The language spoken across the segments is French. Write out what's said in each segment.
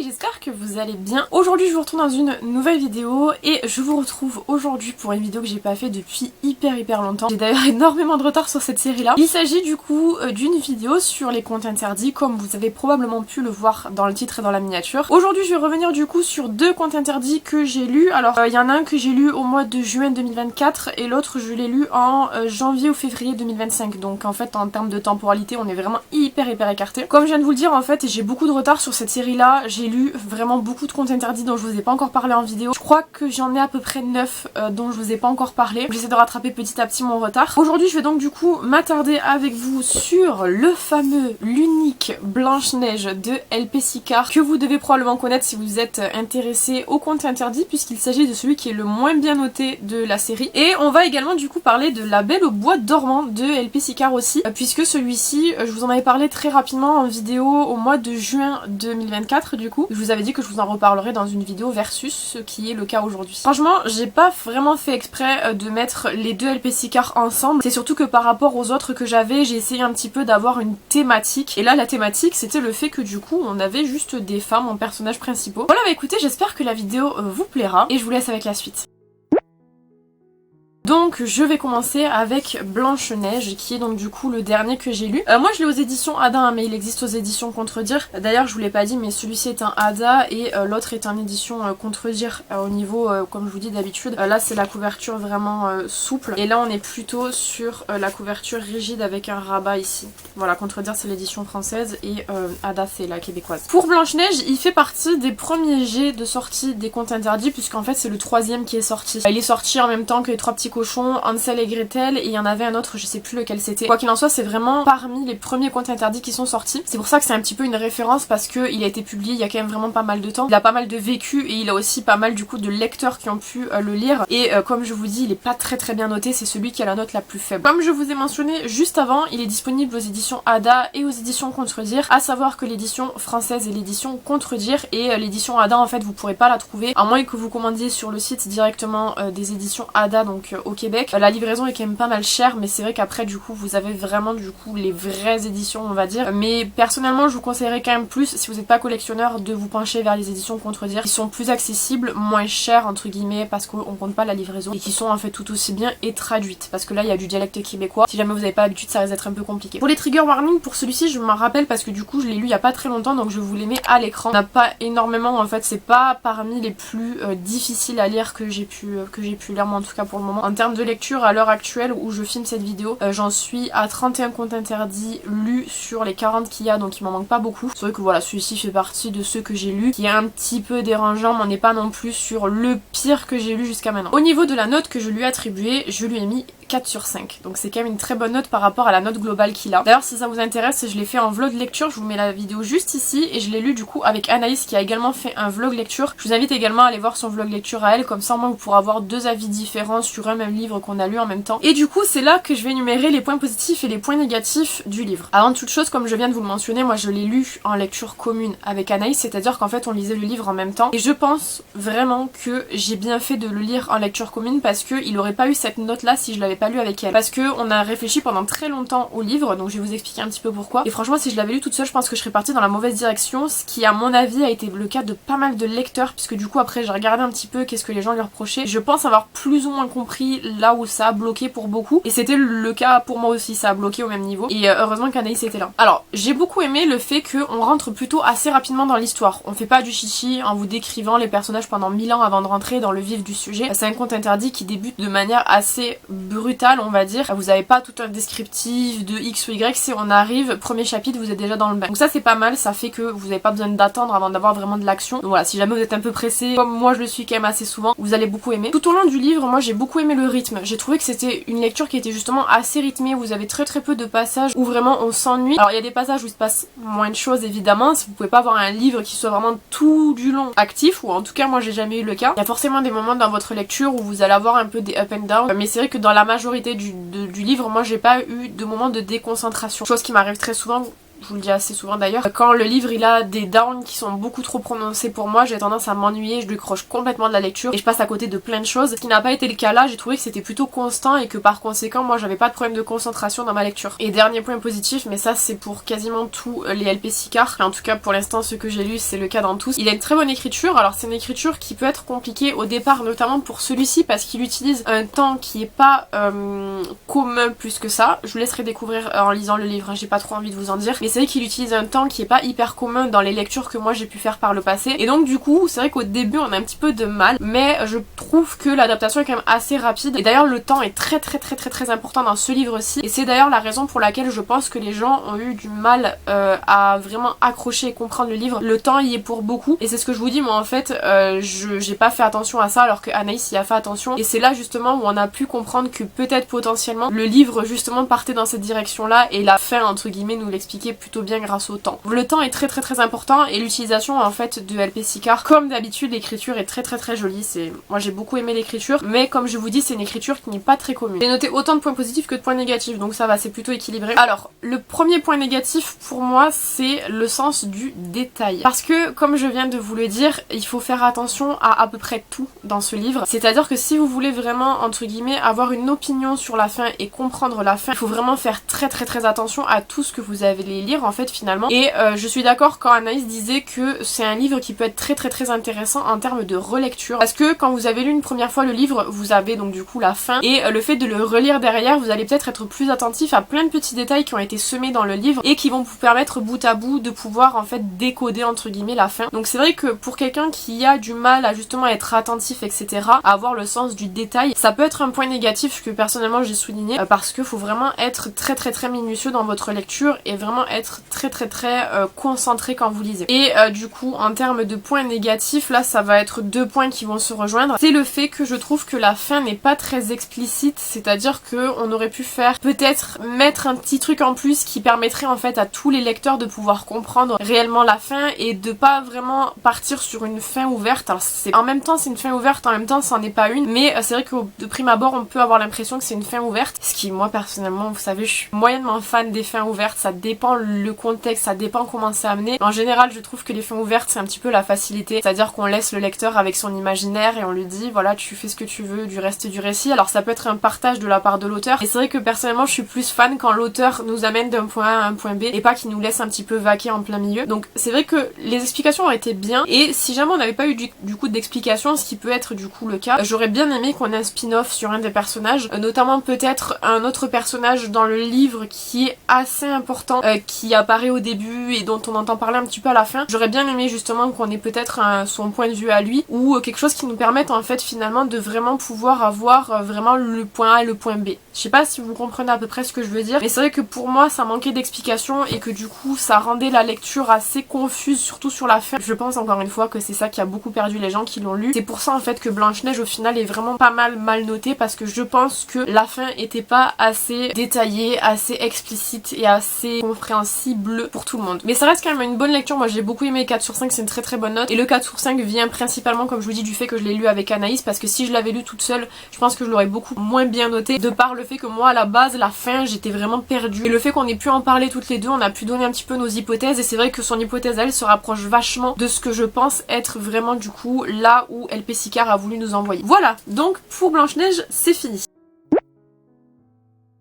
j'espère que vous allez bien. Aujourd'hui je vous retrouve dans une nouvelle vidéo et je vous retrouve aujourd'hui pour une vidéo que j'ai pas fait depuis hyper longtemps. J'ai d'ailleurs énormément de retard sur cette série là. Il s'agit du coup d'une vidéo sur les contes interdits comme vous avez probablement pu le voir dans le titre et dans la miniature. Aujourd'hui je vais revenir du coup sur deux contes interdits que j'ai lus. Alors il y en a un que j'ai lu au mois de juin 2024 et l'autre je l'ai lu en janvier ou février 2025. Donc en fait en termes de temporalité on est vraiment hyper écarté. Comme je viens de vous le dire en fait j'ai beaucoup de retard sur cette série là. J'ai lu vraiment beaucoup de contes interdits dont je vous ai pas encore parlé en vidéo. Je crois que j'en ai à peu près 9 dont je vous ai pas encore parlé. J'essaie de rattraper petit à petit mon retard. Aujourd'hui je vais donc du coup m'attarder avec vous sur le fameux, l'unique Blanche-Neige de LP Sicard que vous devez probablement connaître si vous êtes intéressé aux contes interdits puisqu'il s'agit de celui qui est le moins bien noté de la série. Et on va également du coup parler de La Belle au bois dormant de LP Sicard aussi puisque celui-ci je vous en avais parlé très rapidement en vidéo au mois de juin 2024 du coup. Je vous avais dit que je vous en reparlerai dans une vidéo versus ce qui est le cas aujourd'hui. Franchement j'ai pas vraiment fait exprès de mettre les deux LP Sicard ensemble. C'est surtout que par rapport aux autres que j'avais j'ai essayé un petit peu d'avoir une thématique. Et là la thématique c'était le fait que du coup on avait juste des femmes en personnages principaux. Voilà bah écoutez j'espère que la vidéo vous plaira et je vous laisse avec la suite. Donc je vais commencer avec Blanche-Neige qui est donc du coup le dernier que j'ai lu. Moi je l'ai aux éditions Ada hein, mais il existe aux éditions Contredire. D'ailleurs je vous l'ai pas dit mais celui-ci est un Ada et l'autre est un édition Contredire au niveau comme je vous dis d'habitude. Là c'est la couverture vraiment souple et là on est plutôt sur la couverture rigide avec un rabat ici. Voilà, Contredire c'est l'édition française et Ada c'est la québécoise. Pour Blanche-Neige il fait partie des premiers jets de sortie des contes interdits puisqu'en fait c'est le troisième qui est sorti. Il est sorti en même temps que les trois petits cochons, Hansel et Gretel et il y en avait un autre je sais plus lequel c'était. Quoi qu'il en soit c'est vraiment parmi les premiers contes interdits qui sont sortis. C'est pour ça que c'est un petit peu une référence parce que il a été publié il y a quand même vraiment pas mal de temps. Il a pas mal de vécu et il a aussi pas mal du coup de lecteurs qui ont pu le lire et comme je vous dis il est pas très bien noté, c'est celui qui a la note la plus faible. Comme je vous ai mentionné juste avant il est disponible aux éditions Ada et aux éditions Contredire, à savoir que l'édition française est l'édition Contredire et l'édition Ada en fait vous pourrez pas la trouver à moins que vous commandiez sur le site directement des éditions Ada donc au Québec. La livraison est quand même pas mal chère mais c'est vrai qu'après du coup vous avez vraiment du coup les vraies éditions on va dire. Mais personnellement je vous conseillerais quand même plus si vous n'êtes pas collectionneur de vous pencher vers les éditions Contredire qui sont plus accessibles, moins chères entre guillemets parce qu'on compte pas la livraison et qui sont en fait tout aussi bien et traduites parce que là il y a du dialecte québécois. Si jamais vous n'avez pas l'habitude ça risque d'être un peu compliqué. Pour les trigger warnings pour celui-ci je m'en rappelle parce que du coup je l'ai lu il y a pas très longtemps donc je vous les mets à l'écran. On n'a pas énormément en fait, c'est pas parmi les plus difficiles à lire que j'ai pu lire moi en tout cas pour le moment. En termes de lecture à l'heure actuelle où je filme cette vidéo j'en suis à 31 contes interdits lus sur les 40 qu'il y a donc il m'en manque pas beaucoup. C'est vrai que voilà celui-ci fait partie de ceux que j'ai lus qui est un petit peu dérangeant mais on n'est pas non plus sur le pire que j'ai lu jusqu'à maintenant. Au niveau de la note que je lui ai attribuée je lui ai mis 4 sur 5 donc c'est quand même une très bonne note par rapport à la note globale qu'il a. D'ailleurs si ça vous intéresse je l'ai fait en vlog lecture, je vous mets la vidéo juste ici et je l'ai lu du coup avec Anaïs qui a également fait un vlog lecture. Je vous invite également à aller voir son vlog lecture à elle comme ça au moins vous pourrez avoir deux avis différents sur un même livre qu'on a lu en même temps. Et du coup c'est là que je vais énumérer les points positifs et les points négatifs du livre. Avant toute chose comme je viens de vous le mentionner moi je l'ai lu en lecture commune avec Anaïs, c'est à dire qu'en fait on lisait le livre en même temps et je pense vraiment que j'ai bien fait de le lire en lecture commune parce qu'il aurait pas eu cette note là si je l'avais pas lu avec elle. Parce que on a réfléchi pendant très longtemps au livre donc je vais vous expliquer un petit peu pourquoi et franchement si je l'avais lu toute seule je pense que je serais partie dans la mauvaise direction, ce qui à mon avis a été le cas de pas mal de lecteurs puisque du coup après j'ai regardé un petit peu qu'est-ce que les gens lui reprochaient. Je pense avoir plus ou moins compris là où ça a bloqué pour beaucoup et c'était le cas pour moi aussi, ça a bloqué au même niveau et heureusement qu'Anaïs était là. Alors j'ai beaucoup aimé le fait qu'on rentre plutôt assez rapidement dans l'histoire, on fait pas du chichi en vous décrivant les personnages pendant 1000 ans avant de rentrer dans le vif du sujet. C'est un conte interdit qui débute de manière assez brutale on va dire, vous avez pas tout un descriptif de X ou Y, c'est on arrive, premier chapitre vous êtes déjà dans le bain. Donc ça c'est pas mal, ça fait que vous n'avez pas besoin d'attendre avant d'avoir vraiment de l'action. Donc voilà, si jamais vous êtes un peu pressé, comme moi je le suis quand même assez souvent, vous allez beaucoup aimer. Tout au long du livre, moi j'ai beaucoup aimé le rythme. J'ai trouvé que c'était une lecture qui était justement assez rythmée, vous avez très peu de passages où vraiment on s'ennuie. Alors il y a des passages où il se passe moins de choses évidemment, vous pouvez pas avoir un livre qui soit vraiment tout du long actif, ou en tout cas moi j'ai jamais eu le cas. Il y a forcément des moments dans votre lecture où vous allez avoir un peu des up and down, mais c'est vrai que dans la majorité du livre, moi j'ai pas eu de moment de déconcentration. Chose qui m'arrive très souvent je vous le dis assez souvent d'ailleurs, quand le livre il a des downs qui sont beaucoup trop prononcés pour moi, j'ai tendance à m'ennuyer, je décroche complètement de la lecture et je passe à côté de plein de choses. Ce qui n'a pas été le cas là, j'ai trouvé que c'était plutôt constant et que par conséquent moi j'avais pas de problème de concentration dans ma lecture. Et dernier point positif, mais ça c'est pour quasiment tous les LP Sicard, en tout cas pour l'instant ceux que j'ai lus c'est le cas dans tous, il a une très bonne écriture. Alors c'est une écriture qui peut être compliquée au départ, notamment pour celui-ci parce qu'il utilise un temps qui est pas commun plus que ça. Je vous laisserai découvrir en lisant le livre, hein, j'ai pas trop envie de vous en dire, mais c'est vrai qu'il utilise un temps qui est pas hyper commun dans les lectures que moi j'ai pu faire par le passé, et donc du coup c'est vrai qu'au début on a un petit peu de mal, mais je trouve que l'adaptation est quand même assez rapide, et d'ailleurs le temps est très important dans ce livre-ci, et c'est d'ailleurs la raison pour laquelle je pense que les gens ont eu du mal à vraiment accrocher et comprendre le livre. Le temps y est pour beaucoup, et c'est ce que je vous dis, moi en fait j'ai pas fait attention à ça alors que Anaïs y a fait attention, et c'est là justement où on a pu comprendre que peut-être potentiellement le livre justement partait dans cette direction là, et la fin entre guillemets nous l'expliquait plutôt bien grâce au temps. Le temps est très important, et l'utilisation en fait de LP Sicard, comme d'habitude l'écriture est très jolie, moi j'ai beaucoup aimé l'écriture, mais comme je vous dis c'est une écriture qui n'est pas très commune. J'ai noté autant de points positifs que de points négatifs, donc ça va, c'est plutôt équilibré. Alors le premier point négatif pour moi c'est le sens du détail, parce que comme je viens de vous le dire, il faut faire attention à peu près tout dans ce livre, c'est à dire que si vous voulez vraiment entre guillemets avoir une opinion sur la fin et comprendre la fin, il faut vraiment faire très attention à tout ce que vous allez lire en fait finalement. Et je suis d'accord quand Anaïs disait que c'est un livre qui peut être très intéressant en termes de relecture, parce que quand vous avez lu une première fois le livre, vous avez donc du coup la fin, et le fait de le relire derrière, vous allez peut-être être plus attentif à plein de petits détails qui ont été semés dans le livre et qui vont vous permettre bout à bout de pouvoir en fait décoder entre guillemets la fin. Donc c'est vrai que pour quelqu'un qui a du mal à justement être attentif etc, à avoir le sens du détail, ça peut être un point négatif que personnellement j'ai souligné, parce que faut vraiment être très minutieux dans votre lecture et vraiment être très concentré quand vous lisez. Et du coup en termes de points négatifs, là ça va être deux points qui vont se rejoindre. C'est le fait que je trouve que la fin n'est pas très explicite, c'est-à-dire que on aurait pu faire peut-être mettre un petit truc en plus qui permettrait en fait à tous les lecteurs de pouvoir comprendre réellement la fin et de pas vraiment partir sur une fin ouverte. Alors en même temps c'est une fin ouverte, en même temps ça en est pas une, mais c'est vrai que de prime abord on peut avoir l'impression que c'est une fin ouverte, ce qui moi personnellement vous savez je suis moyennement fan des fins ouvertes, ça dépend le contexte, ça dépend comment c'est amené. En général je trouve que les fins ouvertes c'est un petit peu la facilité, c'est-à-dire qu'on laisse le lecteur avec son imaginaire et on lui dit voilà tu fais ce que tu veux du reste du récit. Alors ça peut être un partage de la part de l'auteur, et c'est vrai que personnellement je suis plus fan quand l'auteur nous amène d'un point A à un point B et pas qu'il nous laisse un petit peu vaquer en plein milieu. Donc c'est vrai que les explications ont été bien, et si jamais on n'avait pas eu du coup d'explications, ce qui peut être du coup le cas, j'aurais bien aimé qu'on ait un spin-off sur un des personnages, notamment peut-être un autre personnage dans le livre qui est assez important, qui apparaît au début et dont on entend parler un petit peu à la fin. J'aurais bien aimé justement qu'on ait peut-être son point de vue à lui, ou quelque chose qui nous permette en fait finalement de vraiment pouvoir avoir vraiment le point A et le point B. Je sais pas si vous comprenez à peu près ce que je veux dire, mais c'est vrai que pour moi ça manquait d'explications et que du coup ça rendait la lecture assez confuse, surtout sur la fin. Je pense encore une fois que c'est ça qui a beaucoup perdu les gens qui l'ont lu. C'est pour ça en fait que Blanche-Neige au final est vraiment pas mal notée, parce que je pense que la fin était pas assez détaillée, assez explicite et assez compréhensible pour tout le monde. Mais ça reste quand même une bonne lecture, moi j'ai beaucoup aimé 4 sur 5, c'est une très bonne note, et le 4 sur 5 vient principalement comme je vous dis du fait que je l'ai lu avec Anaïs, parce que si je l'avais lu toute seule je pense que je l'aurais beaucoup moins bien noté, de par le fait que moi à la base la fin j'étais vraiment perdue, et le fait qu'on ait pu en parler toutes les deux, on a pu donner un petit peu nos hypothèses, et c'est vrai que son hypothèse elle se rapproche vachement de ce que je pense être vraiment du coup là où LP Sicard a voulu nous envoyer. Voilà, donc pour Blanche-Neige c'est fini.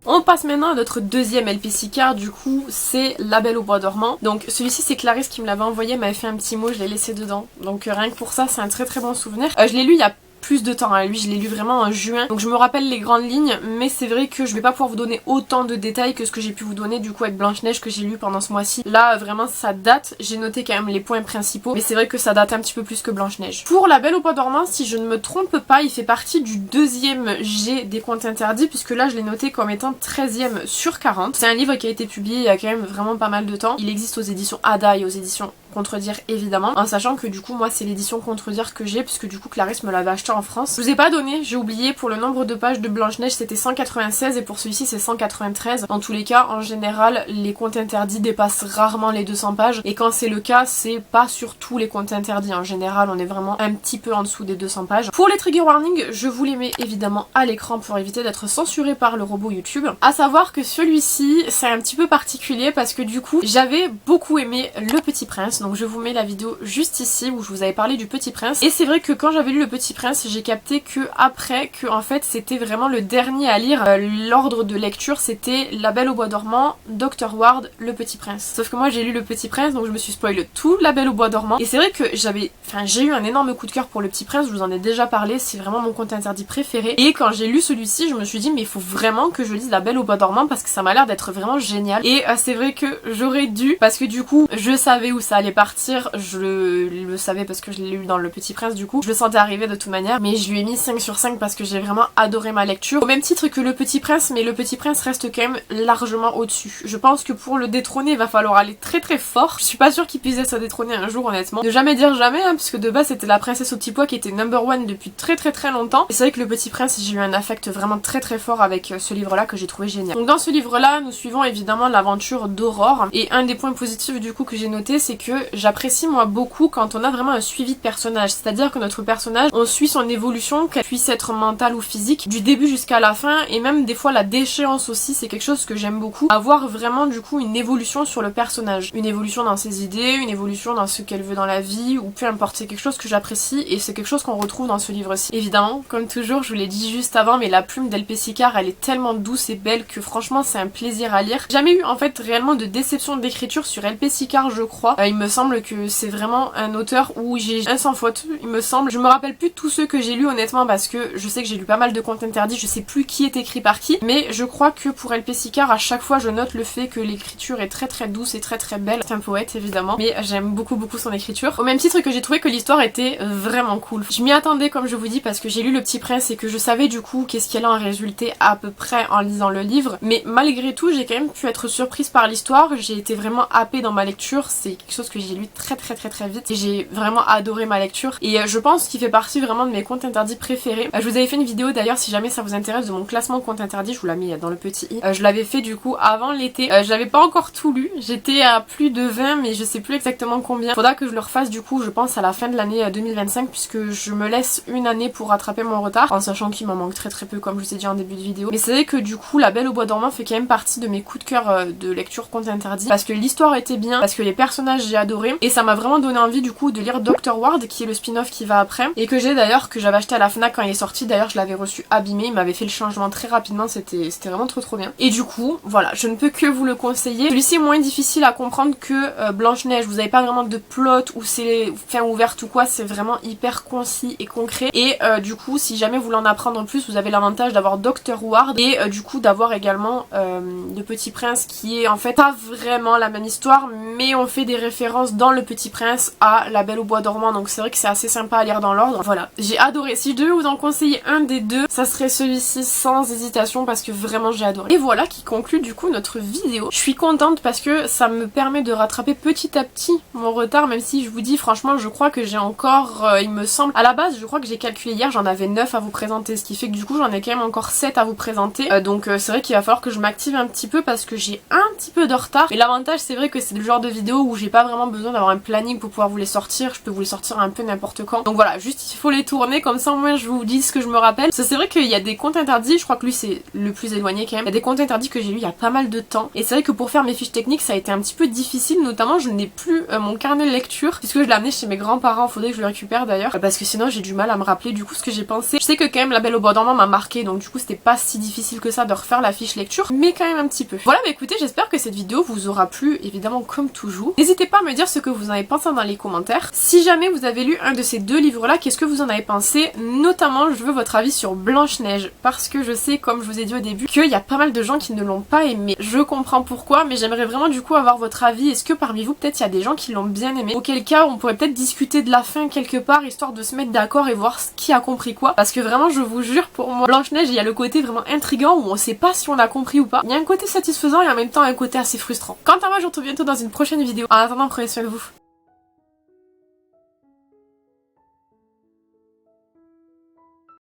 On passe maintenant à notre deuxième LP Sicard, du coup c'est La Belle au Bois dormant. Donc celui-ci c'est Clarisse qui me l'avait envoyé, elle m'avait fait un petit mot, je l'ai laissé dedans. Donc rien que pour ça c'est un très bon souvenir. Je l'ai lu il y a plus de temps, hein. Lui je l'ai lu vraiment en juin, donc je me rappelle les grandes lignes, mais c'est vrai que je vais pas pouvoir vous donner autant de détails que ce que j'ai pu vous donner du coup avec Blanche-Neige que j'ai lu pendant ce mois-ci. Là vraiment ça date, j'ai noté quand même les points principaux, mais c'est vrai que ça date un petit peu plus que Blanche-Neige. Pour La Belle au Bois dormant, si je ne me trompe pas, il fait partie du deuxième G des contes interdits, puisque là je l'ai noté comme étant 13e sur 40. C'est un livre qui a été publié il y a quand même vraiment pas mal de temps. Il existe aux éditions Ada et aux éditions Contredire évidemment, en sachant que du coup moi c'est l'édition Contredire que j'ai, puisque du coup Clarisse me l'avait acheté en France. Je vous ai pas donné, j'ai oublié, pour le nombre de pages de Blanche-Neige c'était 196 et pour celui-ci c'est 193. Dans tous les cas, en général, les contes interdits dépassent rarement les 200 pages et quand c'est le cas, c'est pas sur tous les contes interdits. En général, on est vraiment un petit peu en dessous des 200 pages. Pour les trigger warnings, je vous les mets évidemment à l'écran pour éviter d'être censuré par le robot YouTube. À savoir que celui-ci, c'est un petit peu particulier parce que du coup, j'avais beaucoup aimé Le Petit Prince. Donc je vous mets la vidéo juste ici où je vous avais parlé du Petit Prince. Et c'est vrai que quand j'avais lu Le Petit Prince, j'ai capté que après, que en fait c'était vraiment le dernier à lire. L'ordre de lecture c'était La Belle au Bois dormant, Dr. Ward, Le Petit Prince. Sauf que moi j'ai lu Le Petit Prince, donc je me suis spoilé tout La Belle au Bois dormant. Et c'est vrai que j'ai eu un énorme coup de cœur pour Le Petit Prince, je vous en ai déjà parlé, c'est vraiment mon conte interdit préféré. Et quand j'ai lu celui-ci, je me suis dit mais il faut vraiment que je lise La Belle au Bois dormant parce que ça m'a l'air d'être vraiment génial. Et c'est vrai que j'aurais dû, parce que du coup je savais où ça allait partir, je le savais parce que je l'ai lu dans Le Petit Prince du coup, je le sentais arriver de toute manière, mais je lui ai mis 5 sur 5 parce que j'ai vraiment adoré ma lecture. Au même titre que Le Petit Prince, mais Le Petit Prince reste quand même largement au-dessus. Je pense que pour le détrôner, il va falloir aller très très fort. Je suis pas sûre qu'il puisse se détrôner un jour honnêtement. Ne jamais dire jamais, hein, puisque de base c'était La Princesse au Petit Pois qui était number one depuis très très très longtemps. Et c'est vrai que Le Petit Prince, j'ai eu un affect vraiment très très fort avec ce livre-là que j'ai trouvé génial. Donc dans ce livre-là, nous suivons évidemment l'aventure d'Aurore. Et un des points positifs du coup que j'ai noté, c'est que j'apprécie moi beaucoup quand on a vraiment un suivi de personnage. C'est-à-dire que notre personnage, on suit son évolution, qu'elle puisse être mentale ou physique, du début jusqu'à la fin, et même des fois la déchéance aussi, c'est quelque chose que j'aime beaucoup. Avoir vraiment du coup une évolution sur le personnage. Une évolution dans ses idées, une évolution dans ce qu'elle veut dans la vie, ou peu importe, c'est quelque chose que j'apprécie et c'est quelque chose qu'on retrouve dans ce livre-ci. Évidemment, comme toujours, je vous l'ai dit juste avant, mais la plume d'L.P. Sicard, elle est tellement douce et belle que franchement c'est un plaisir à lire. J'ai jamais eu en fait réellement de déception d'écriture sur L.P. Sicard, je crois. Il me semble que c'est vraiment un auteur où j'ai un sans faute, il me semble. Je me rappelle plus de tous ceux que j'ai lus honnêtement parce que je sais que j'ai lu pas mal de contes interdits, je sais plus qui est écrit par qui, mais je crois que pour L.P. Sicard, à chaque fois je note le fait que l'écriture est très très douce et très très belle. C'est un poète évidemment, mais j'aime beaucoup son écriture. Au même titre que j'ai trouvé que l'histoire était vraiment cool. Je m'y attendais comme je vous dis parce que j'ai lu Le Petit Prince et que je savais du coup qu'est-ce qui allait en résulter à peu près en lisant le livre, mais malgré tout j'ai quand même pu être surprise par l'histoire. J'ai été vraiment happée dans ma lecture, c'est quelque chose que j'ai lu très vite et j'ai vraiment adoré ma lecture et je pense qu'il fait partie vraiment de mes contes interdits préférés. Je vous avais fait une vidéo d'ailleurs si jamais ça vous intéresse de mon classement contes interdits, je vous l'ai mis dans le petit i. Je l'avais fait du coup avant l'été, j'avais pas encore tout lu, j'étais à plus de 20 mais je sais plus exactement combien. Faudra que je le refasse du coup je pense à la fin de l'année 2025 puisque je me laisse une année pour rattraper mon retard en sachant qu'il m'en manque très peu comme je vous ai dit en début de vidéo. Mais c'est vrai que du coup La Belle au Bois dormant fait quand même partie de mes coups de cœur de lecture contes interdits parce que l'histoire était bien, parce que les personnages j'ai adoré et ça m'a vraiment donné envie du coup de lire Dr. Ward qui est le spin-off qui va après et que j'ai d'ailleurs, que j'avais acheté à la Fnac quand il est sorti. D'ailleurs je l'avais reçu abîmé, il m'avait fait le changement très rapidement, c'était vraiment trop bien. Et du coup voilà, je ne peux que vous le conseiller. Celui-ci est moins difficile à comprendre que Blanche-Neige, vous n'avez pas vraiment de plot ou c'est fin ouverte ou quoi, c'est vraiment hyper concis et concret et du coup si jamais vous voulez en apprendre en plus, vous avez l'avantage d'avoir Dr. Ward et du coup d'avoir également Le Petit Prince qui est en fait pas vraiment la même histoire mais on fait des références dans Le Petit Prince à La Belle au Bois dormant, donc c'est vrai que c'est assez sympa à lire dans l'ordre. Voilà, j'ai adoré. Si je devais vous en conseiller un des deux, ça serait celui-ci sans hésitation parce que vraiment j'ai adoré. Et voilà qui conclut du coup notre vidéo. Je suis contente parce que ça me permet de rattraper petit à petit mon retard, même si je vous dis franchement je crois que j'ai encore, il me semble, à la base je crois que j'ai calculé hier, j'en avais 9 à vous présenter, ce qui fait que du coup j'en ai quand même encore 7 à vous présenter, donc c'est vrai qu'il va falloir que je m'active un petit peu parce que j'ai un petit peu de retard. Et l'avantage c'est vrai que c'est le genre de vidéo où j'ai pas vraiment besoin d'avoir un planning pour pouvoir vous les sortir, je peux vous les sortir un peu n'importe quand. Donc voilà, juste il faut les tourner comme ça au moins je vous dis ce que je me rappelle. Parce que c'est vrai qu'il y a des contes interdits, je crois que lui c'est le plus éloigné quand même. Il y a des contes interdits que j'ai lu il y a pas mal de temps et c'est vrai que pour faire mes fiches techniques ça a été un petit peu difficile, notamment je n'ai plus mon carnet de lecture puisque je l'ai amené chez mes grands-parents, faudrait que je le récupère d'ailleurs parce que sinon j'ai du mal à me rappeler du coup ce que j'ai pensé. Je sais que quand même La Belle au Bois dormant m'a marqué donc du coup c'était pas si difficile que ça de refaire la fiche lecture mais quand même un petit peu. Voilà, bah écoutez, j'espère que cette vidéo vous aura plu évidemment comme toujours. N'hésitez pas à me dire ce que vous en avez pensé dans les commentaires. Si jamais vous avez lu un de ces deux livres là, qu'est-ce que vous en avez pensé? Notamment je veux votre avis sur Blanche-Neige parce que je sais, comme je vous ai dit au début, qu'il y a pas mal de gens qui ne l'ont pas aimé. Je comprends pourquoi mais j'aimerais vraiment du coup avoir votre avis. Est-ce que parmi vous peut-être il y a des gens qui l'ont bien aimé? Auquel cas on pourrait peut-être discuter de la fin quelque part histoire de se mettre d'accord et voir qui a compris quoi, parce que vraiment je vous jure pour moi Blanche-Neige il y a le côté vraiment intriguant où on sait pas si on a compris ou pas. Il y a un côté satisfaisant et en même temps un côté assez frustrant. Quant à moi je vous retrouve bientôt dans une prochaine vidéo. En attendant, prenez soin de vous.